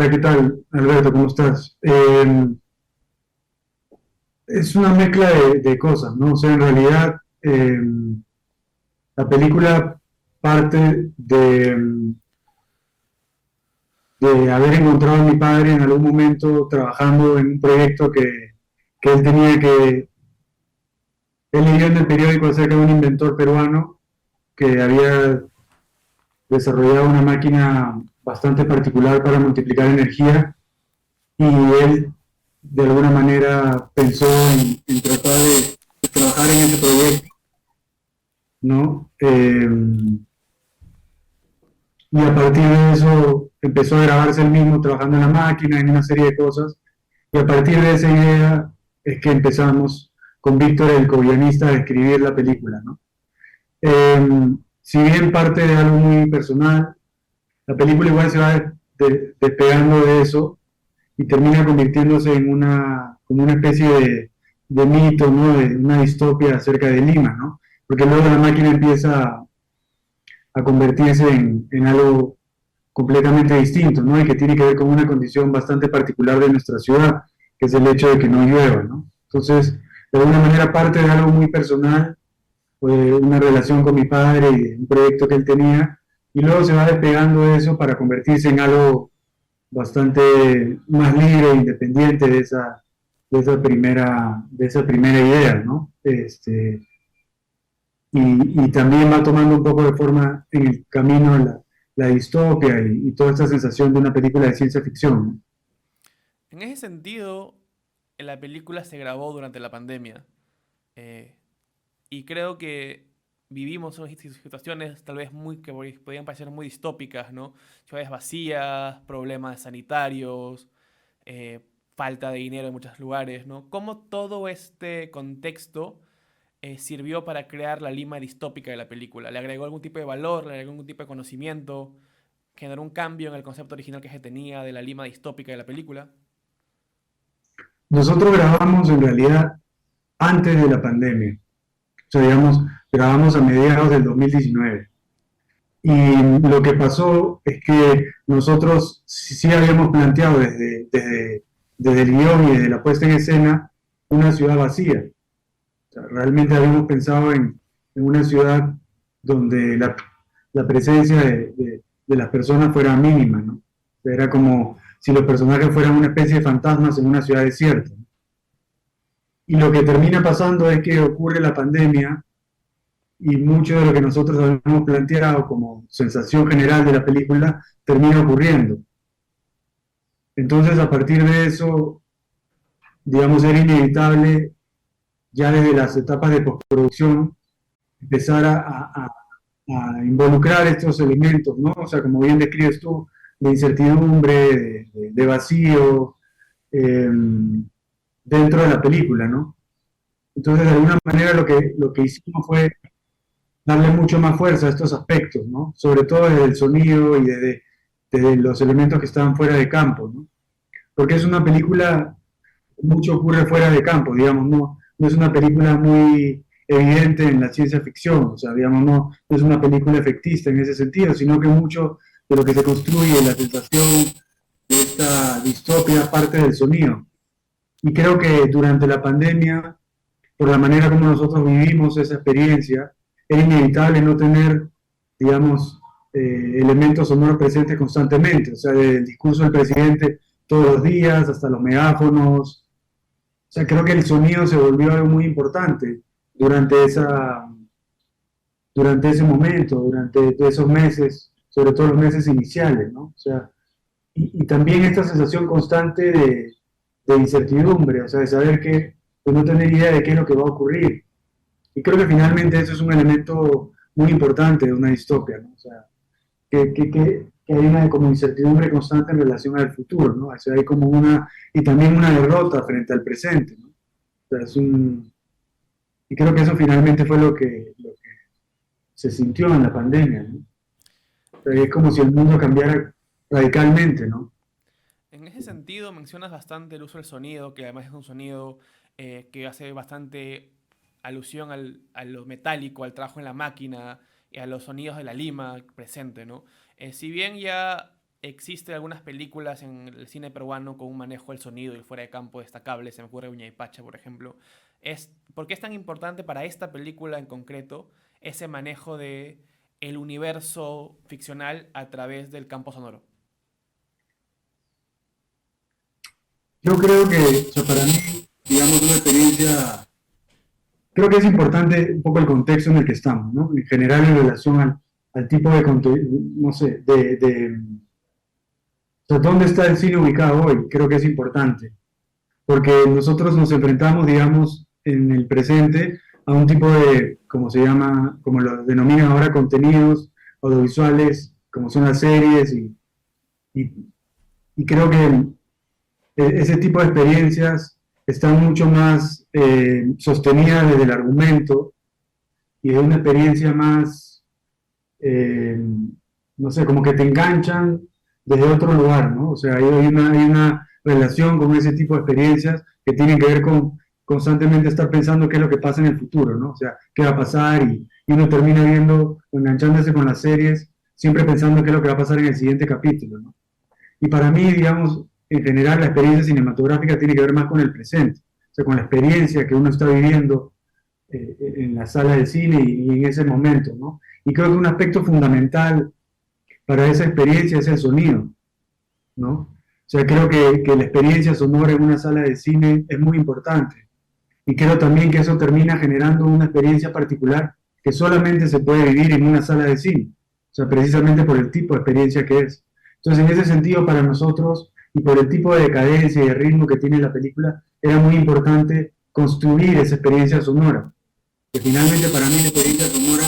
Hola, ¿qué tal, Alberto? ¿Cómo estás? Es una mezcla de cosas, ¿no? O sea, en realidad, la película parte de haber encontrado a mi padre en algún momento trabajando en un proyecto que él tenía él leyó en el periódico acerca de un inventor peruano que había desarrollado una máquina bastante particular para multiplicar energía y él de alguna manera pensó en tratar de trabajar en ese proyecto, ¿no? Y a partir de eso empezó a grabarse él mismo trabajando en la máquina, en una serie de cosas, y a partir de esa idea es que empezamos con Víctor, el co-guionista, a escribir la película, ¿no? Si bien parte de algo muy personal, la película igual se va despegando de eso y termina convirtiéndose en como una especie de mito, ¿no? De una distopia acerca de Lima, ¿no? Porque luego la máquina empieza a convertirse en algo completamente distinto, ¿no? Y que tiene que ver con una condición bastante particular de nuestra ciudad, que es el hecho de que no llueva, ¿no? Entonces, de alguna manera parte de algo muy personal, una relación con mi padre y un proyecto que él tenía, y luego se va despegando de eso para convertirse en algo bastante más libre e independiente de esa primera idea, ¿no? Y también va tomando un poco de forma en el camino la distopia y toda esta sensación de una película de ciencia ficción, ¿no? En ese sentido, la película se grabó durante la pandemia. eh, y creo que vivimos unas situaciones tal vez que podían parecer muy distópicas, ¿no? Ciudades vacías, problemas sanitarios, eh, falta de dinero en muchos lugares, ¿no? ¿Cómo todo este contexto sirvió para crear la Lima distópica de la película? ¿Le agregó algún tipo de valor? ¿Le agregó algún tipo de conocimiento? ¿Generó un cambio en el concepto original que se tenía de la Lima distópica de la película? Nosotros grabamos en realidad antes de la pandemia, o sea, digamos, grabamos a mediados del 2019. Y lo que pasó es que nosotros sí habíamos planteado desde el guión y desde la puesta en escena una ciudad vacía. O sea, realmente habíamos pensado en una ciudad donde la presencia de las personas fuera mínima, ¿no? Era como si los personajes fueran una especie de fantasmas en una ciudad desierta. Y lo que termina pasando es que ocurre la pandemia y mucho de lo que nosotros habíamos planteado como sensación general de la película termina ocurriendo. Entonces, a partir de eso, digamos, era inevitable ya desde las etapas de postproducción empezar a involucrar estos elementos, ¿no? O sea, como bien describes tú, de incertidumbre, de vacío, eh, dentro de la película, ¿no? Entonces, de alguna manera, lo que hicimos fue darle mucho más fuerza a estos aspectos, ¿no? Sobre todo desde el sonido y desde los elementos que estaban fuera de campo, ¿no? Porque es una película, mucho ocurre fuera de campo, digamos, no es una película muy evidente en la ciencia ficción, o sea, digamos, no es una película efectista en ese sentido, sino que mucho de lo que se construye, la sensación de esta distopia, parte del sonido. Y creo que durante la pandemia, por la manera como nosotros vivimos esa experiencia, es inevitable no tener, digamos, elementos sonoros presentes constantemente, o sea, del discurso del presidente todos los días, hasta los megáfonos. O sea, creo que el sonido se volvió algo muy importante durante durante ese momento, durante esos meses, sobre todo los meses iniciales, ¿no? O sea, y también esta sensación constante de incertidumbre, o sea, de saber de no tener idea de qué es lo que va a ocurrir. Y creo que finalmente eso es un elemento muy importante de una distopia, ¿no? O sea, que hay una como incertidumbre constante en relación al futuro, ¿no? O sea, hay como y también una derrota frente al presente, ¿no? O sea, y creo que eso finalmente fue lo que se sintió en la pandemia, ¿no? O sea, es como si el mundo cambiara radicalmente, ¿no? En ese sentido, mencionas bastante el uso del sonido, que además es un sonido que hace bastante alusión a lo metálico, al trabajo en la máquina y a los sonidos de la lima presente, ¿no? Si bien ya existen algunas películas en el cine peruano con un manejo del sonido y fuera de campo destacable, se me ocurre Uña y Pacha, por ejemplo. ¿Por qué es tan importante para esta película en concreto ese manejo de el universo ficcional a través del campo sonoro? Yo creo que, o sea, para mí, digamos, una experiencia, creo que es importante un poco el contexto en el que estamos, ¿no? En general en relación al tipo de contenido, no sé, o sea, ¿dónde está el cine ubicado hoy? Creo que es importante, porque nosotros nos enfrentamos, digamos, en el presente a un tipo de, como se llama, como lo denominan ahora, contenidos audiovisuales, como son las series, y, y creo que ese tipo de experiencias están mucho más sostenidas desde el argumento y es una experiencia más, eh, no sé, como que te enganchan desde otro lugar, ¿no? O sea, hay una relación con ese tipo de experiencias que tienen que ver con constantemente estar pensando qué es lo que pasa en el futuro, ¿no? O sea, qué va a pasar y uno termina viendo, enganchándose con las series, siempre pensando qué es lo que va a pasar en el siguiente capítulo, ¿no? Y para mí, digamos, en general la experiencia cinematográfica tiene que ver más con el presente, o sea, con la experiencia que uno está viviendo en la sala de cine y en ese momento, ¿no? Y creo que un aspecto fundamental para esa experiencia es el sonido, ¿no? O sea, creo que la experiencia sonora en una sala de cine es muy importante. Y creo también que eso termina generando una experiencia particular que solamente se puede vivir en una sala de cine. O sea, precisamente por el tipo de experiencia que es. Entonces, en ese sentido, para nosotros, y por el tipo de decadencia y de ritmo que tiene la película, era muy importante construir esa experiencia sonora. Que finalmente para mí la experiencia sonora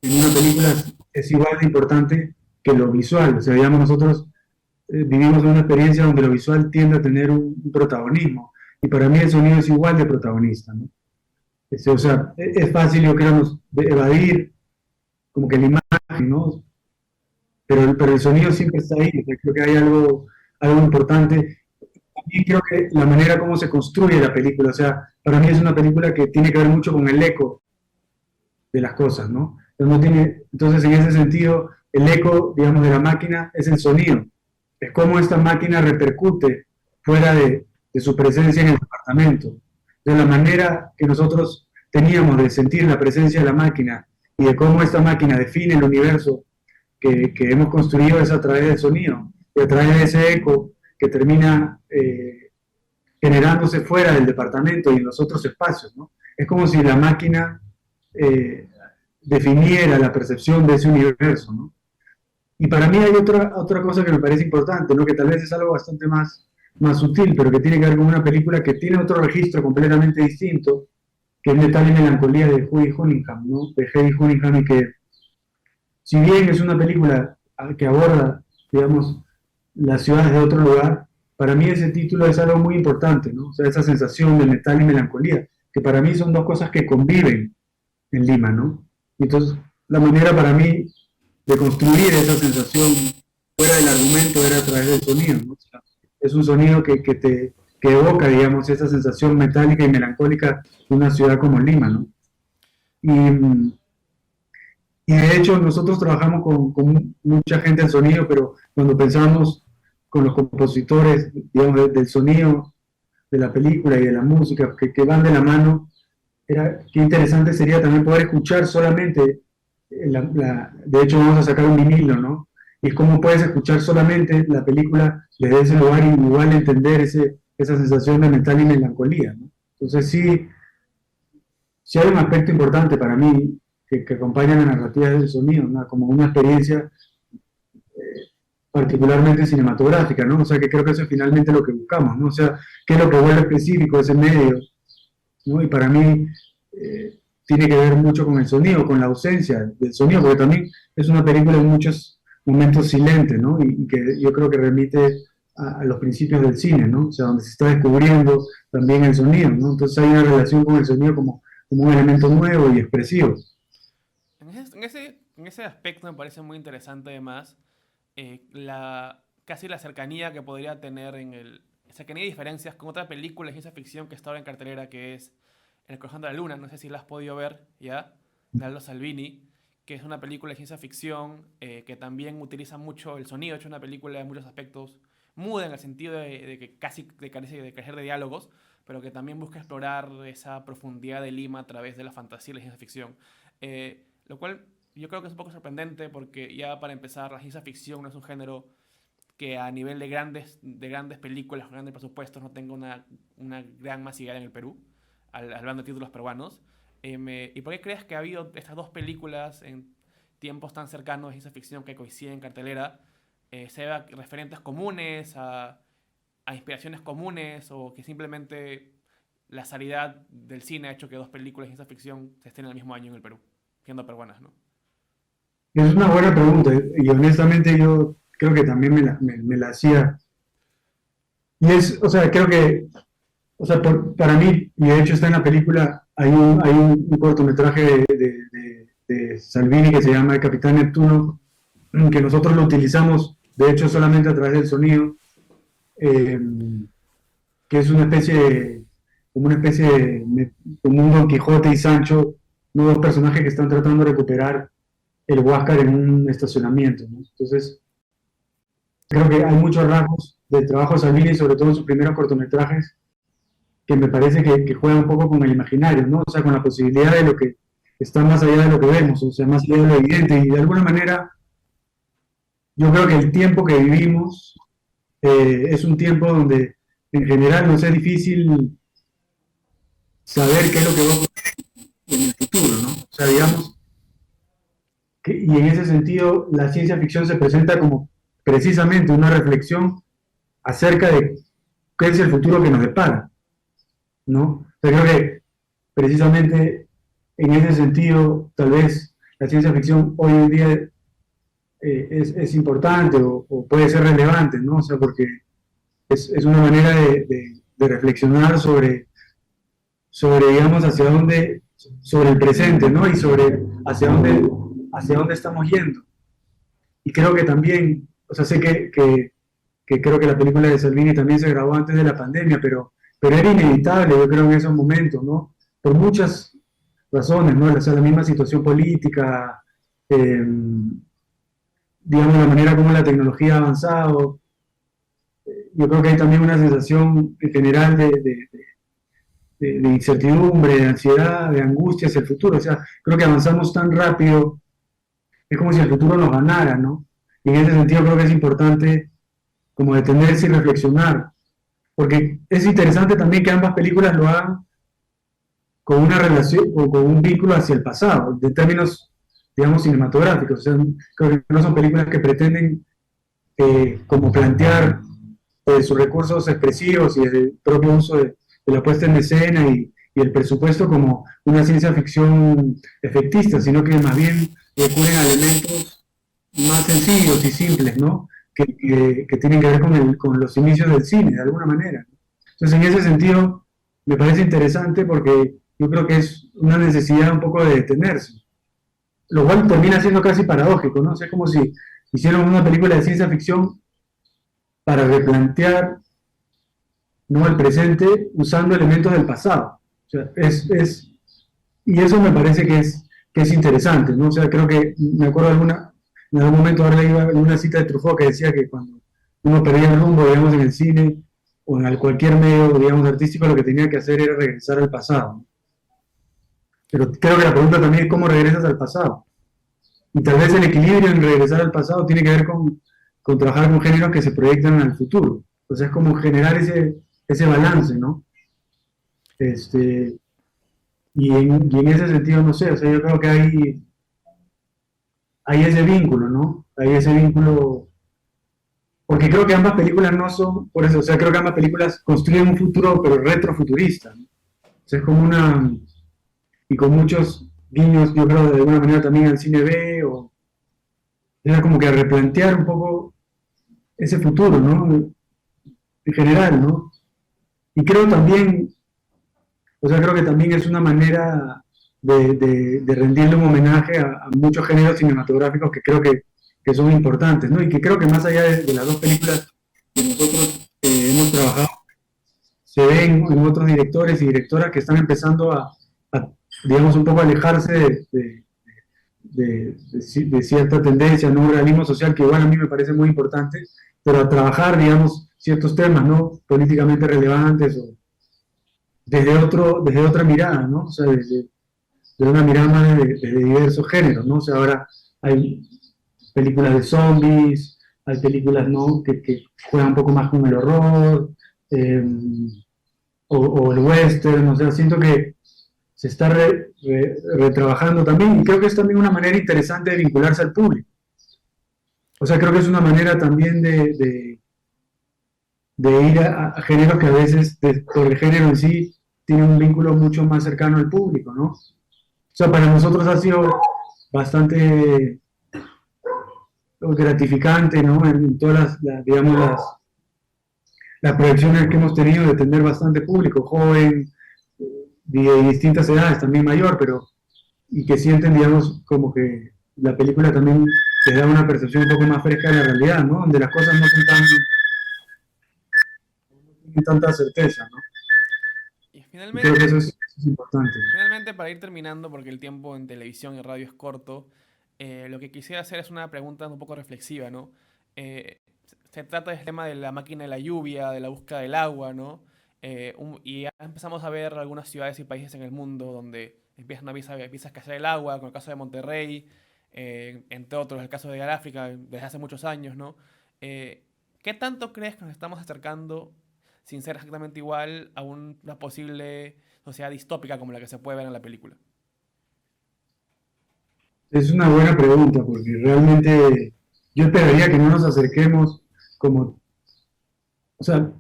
en una película es igual de importante que lo visual. O sea, digamos, nosotros vivimos una experiencia donde lo visual tiende a tener un protagonismo. Y para mí el sonido es igual de protagonista, ¿no? O sea, es fácil, yo creo, evadir como que la imagen, ¿no? Pero el sonido siempre está ahí. O sea, creo que hay algo importante. También creo que la manera como se construye la película, o sea, para mí es una película que tiene que ver mucho con el eco de las cosas, ¿no? Entonces, en ese sentido, el eco, digamos, de la máquina es el sonido. Es cómo esta máquina repercute fuera de su presencia en el departamento. De la manera que nosotros teníamos de sentir la presencia de la máquina y de cómo esta máquina define el universo que hemos construido es a través del sonido y a través de ese eco que termina generándose fuera del departamento y en los otros espacios, ¿no? Es como si la máquina eh, definiera la percepción de ese universo, ¿no? Y para mí hay otra cosa que me parece importante, ¿no? Que tal vez es algo bastante más sutil, pero que tiene que ver con una película que tiene otro registro completamente distinto, que es Metal y Melancolía de Hughie Cunningham, ¿no? De Eddie Cunningham, y que si bien es una película que aborda, digamos, las ciudades de otro lugar, para mí ese título es algo muy importante, ¿no? O sea, esa sensación de metal y melancolía, que para mí son dos cosas que conviven en Lima, ¿no? Y entonces, la manera para mí de construir esa sensación fuera del argumento era a través del sonido, ¿no? O sea, es un sonido que evoca, digamos, esa sensación metálica y melancólica de una ciudad como Lima, ¿no? Y, y de hecho nosotros trabajamos con mucha gente en sonido, pero cuando pensamos con los compositores, digamos, del sonido de la película y de la música que van de la mano, qué interesante sería también poder escuchar solamente, de hecho vamos a sacar un vinilo, ¿no? Y es como puedes escuchar solamente la película desde ese lugar y igual entender esa sensación de metal y melancolía, ¿no? Entonces sí hay un aspecto importante para mí que acompaña la narrativa del sonido, ¿no? Como una experiencia particularmente cinematográfica, ¿no? O sea, que creo que eso es finalmente lo que buscamos, ¿no? O sea, qué es lo que vuelve específico ese medio, ¿no? Y para mí tiene que ver mucho con el sonido, con la ausencia del sonido, porque también es una película en muchos momentos silente, ¿no? Y que yo creo que remite a los principios del cine, ¿no? O sea, donde se está descubriendo también el sonido, ¿no? Entonces hay una relación con el sonido como un elemento nuevo y expresivo. En ese aspecto me parece muy interesante además casi la cercanía que podría tener cercanía y diferencias con otra película de ciencia ficción que está ahora en cartelera que es El Crujando de la Luna, no sé si la has podido ver ya, de Aldo Salvini, que es una película de ciencia ficción que también utiliza mucho el sonido. De hecho, es una película en muchos aspectos muda en el sentido de que casi carece de carecer de diálogos, pero que también busca explorar esa profundidad de Lima a través de la fantasía y la ciencia ficción. Lo cual yo creo que es un poco sorprendente porque ya para empezar, la ciencia ficción no es un género que a nivel de grandes películas, grandes presupuestos, no tenga una gran masividad en el Perú, hablando de títulos peruanos. ¿Y por qué crees que ha habido estas dos películas en tiempos tan cercanos de ciencia ficción que coinciden en cartelera? ¿Se debe a referentes comunes, a inspiraciones comunes, o que simplemente la salida del cine ha hecho que dos películas de ciencia ficción se estén el mismo año en el Perú, siendo peruanas, ¿no? Es una buena pregunta y honestamente yo creo que también me la hacía. Y o sea, creo que, o sea, para mí, y de hecho está en la película, hay un cortometraje de Salvini que se llama El Capitán Neptuno, que nosotros lo utilizamos, de hecho, solamente a través del sonido, eh, que es como un Don Quijote y Sancho, ¿no? Dos personajes que están tratando de recuperar el Huáscar en un estacionamiento, ¿no? Entonces, creo que hay muchos rasgos del trabajo de Salvini, sobre todo en sus primeros cortometrajes, que me parece que juega un poco con el imaginario, ¿no? O sea, con la posibilidad de lo que está más allá de lo que vemos, o sea, más allá de lo evidente. Y de alguna manera, yo creo que el tiempo que vivimos es un tiempo donde en general nos es difícil saber qué es lo que va a ocurrir en el futuro, ¿no? O sea, digamos, y en ese sentido la ciencia ficción se presenta como precisamente una reflexión acerca de qué es el futuro que nos depara, ¿no? O sea, creo que precisamente en ese sentido, tal vez la ciencia ficción hoy en día es importante o puede ser relevante, ¿no? O sea, porque es una manera de reflexionar sobre, digamos, hacia dónde, sobre el presente, ¿no? Y sobre hacia dónde estamos yendo. Y creo que también, o sea, sé que creo que la película de Salvini también se grabó antes de la pandemia, pero era inevitable, yo creo, en esos momentos, ¿no? Por muchas razones, ¿no? O sea, la misma situación política, eh, digamos, la manera como la tecnología ha avanzado. Yo creo que hay también una sensación en general de incertidumbre, de ansiedad, de angustia hacia el futuro. O sea, creo que avanzamos tan rápido, es como si el futuro nos ganara, ¿no? Y en ese sentido creo que es importante como detenerse y reflexionar, porque es interesante también que ambas películas lo hagan con una relación o con un vínculo hacia el pasado, de términos, digamos, cinematográficos. O sea, creo que no son películas que pretenden como plantear sus recursos expresivos y el propio uso de la puesta en escena y el presupuesto como una ciencia ficción efectista, sino que más bien recurren a elementos más sencillos y simples, ¿no? Que tienen que ver con los inicios del cine, de alguna manera. Entonces, en ese sentido, me parece interesante porque yo creo que es una necesidad un poco de detenerse, lo cual termina siendo casi paradójico, ¿no? O sea, es como si hicieron una película de ciencia ficción para replantear, ¿no?, el presente usando elementos del pasado. O sea, y eso me parece que es interesante, ¿no? O sea, creo que me acuerdo en algún momento haber leído una cita de Truffaut que decía que cuando uno perdía el rumbo, digamos, en el cine o en cualquier medio, digamos, artístico, lo que tenía que hacer era regresar al pasado, ¿no? Pero creo que la pregunta también es cómo regresas al pasado. Y tal vez el equilibrio en regresar al pasado tiene que ver con trabajar con géneros que se proyectan al futuro. Entonces es como generar ese balance, ¿no? Este, y en ese sentido, no sé, o sea, yo creo que hay ese vínculo, ¿no? Hay ese vínculo, porque creo que ambas películas no son, por eso, o sea, creo que ambas películas construyen un futuro, pero retrofuturista, ¿no? O sea, es como y con muchos guiños, yo creo, de alguna manera también al cine B, o era como que replantear un poco ese futuro, ¿no? En general, ¿no? Y creo también, o sea, creo que también es una manera de rendirle un homenaje a muchos géneros cinematográficos que creo que son importantes, ¿no? Y que creo que más allá de las dos películas que nosotros hemos trabajado, se ven en otros directores y directoras que están empezando digamos, un poco alejarse de cierta tendencia, ¿no? Un realismo social que igual a mí me parece muy importante, pero a trabajar, digamos, ciertos temas, ¿no? Políticamente relevantes o desde otra mirada, ¿no? O sea, de una mirada más de diversos géneros, ¿no? O sea, ahora hay películas de zombies, hay películas, ¿no? Que juegan un poco más con el horror, eh, o el western, o sea, siento que se está retrabajando también y creo que es también una manera interesante de vincularse al público. O sea, creo que es una manera también de ir a géneros que a veces, por el género en sí, tiene un vínculo mucho más cercano al público, ¿no? O sea, para nosotros ha sido bastante gratificante, ¿no? En todas digamos, las proyecciones que hemos tenido de tener bastante público, joven, de distintas edades, también mayor, pero y que sienten, digamos, como que la película también les da una percepción un poco más fresca de la realidad, ¿no? Donde las cosas no son tienen tanta certeza, ¿no? Y Y creo que finalmente, eso es importante. finalmente, para ir terminando, porque el tiempo en televisión y radio es corto, lo que quisiera hacer es una pregunta un poco reflexiva, ¿no? Se trata del tema de la máquina de la lluvia, de la búsqueda del agua, ¿no? Y ya empezamos a ver algunas ciudades y países en el mundo donde empieza a escasear el agua, con el caso de Monterrey, entre otros, el caso de África desde hace muchos años, ¿no? Eh, ¿Qué tanto crees que nos estamos acercando, sin ser exactamente igual, a una posible sociedad distópica como la que se puede ver en la película? Es una buena pregunta porque realmente yo esperaría que no nos acerquemos como, o sea,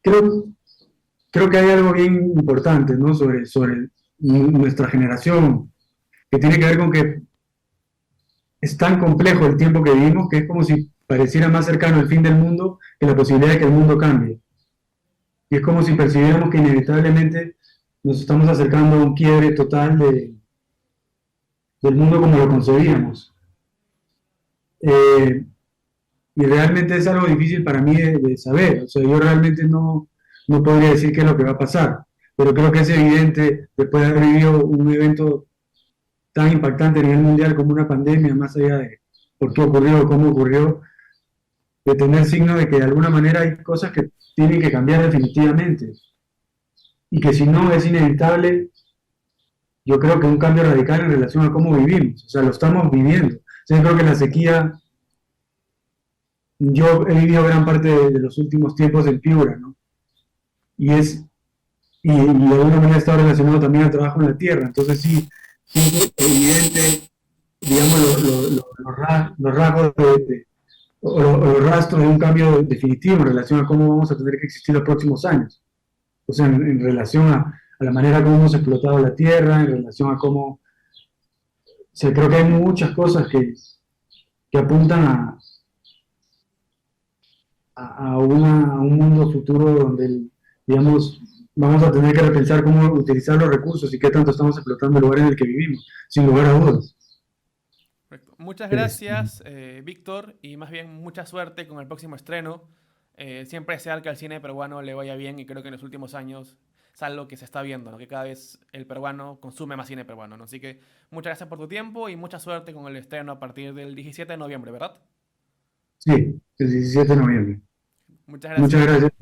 creo, creo que hay algo bien importante, ¿no? Sobre nuestra generación, que tiene que ver con que es tan complejo el tiempo que vivimos que es como si pareciera más cercano el fin del mundo que la posibilidad de que el mundo cambie. Y es como si percibiéramos que inevitablemente nos estamos acercando a un quiebre total del mundo como lo concebíamos. Eh, y realmente es algo difícil para mí de saber. O sea, yo realmente no podría decir qué es lo que va a pasar, pero creo que es evidente, después de haber vivido un evento tan impactante a nivel mundial como una pandemia, más allá de por qué ocurrió, cómo ocurrió, de tener signo de que de alguna manera hay cosas que tienen que cambiar definitivamente y que si no es inevitable, yo creo que un cambio radical en relación a cómo vivimos, o sea, lo estamos viviendo. O sea, yo creo que la sequía, yo he vivido gran parte de los últimos tiempos en Piura, ¿no? Y y de alguna manera está relacionado también al trabajo en la tierra, entonces sí, sí es evidente, digamos, los rasgos o los rastros de un cambio definitivo en relación a cómo vamos a tener que existir los próximos años. O sea, en relación a la manera como hemos explotado la tierra, en relación a cómo, o sea, creo que hay muchas cosas que apuntan a un mundo futuro donde, digamos, vamos a tener que repensar cómo utilizar los recursos y qué tanto estamos explotando el lugar en el que vivimos, sin lugar a dudas. Correcto. Muchas Es- gracias, Víctor, y más bien mucha suerte con el próximo estreno. Siempre desear que al cine peruano le vaya bien y creo que en los últimos años es algo que se está viendo, ¿no? Que cada vez el peruano consume más cine peruano, ¿no? Así que muchas gracias por tu tiempo y mucha suerte con el estreno a partir del 17 de noviembre, ¿verdad? sí, el 17 de noviembre. Muchas Muchas gracias. gracias.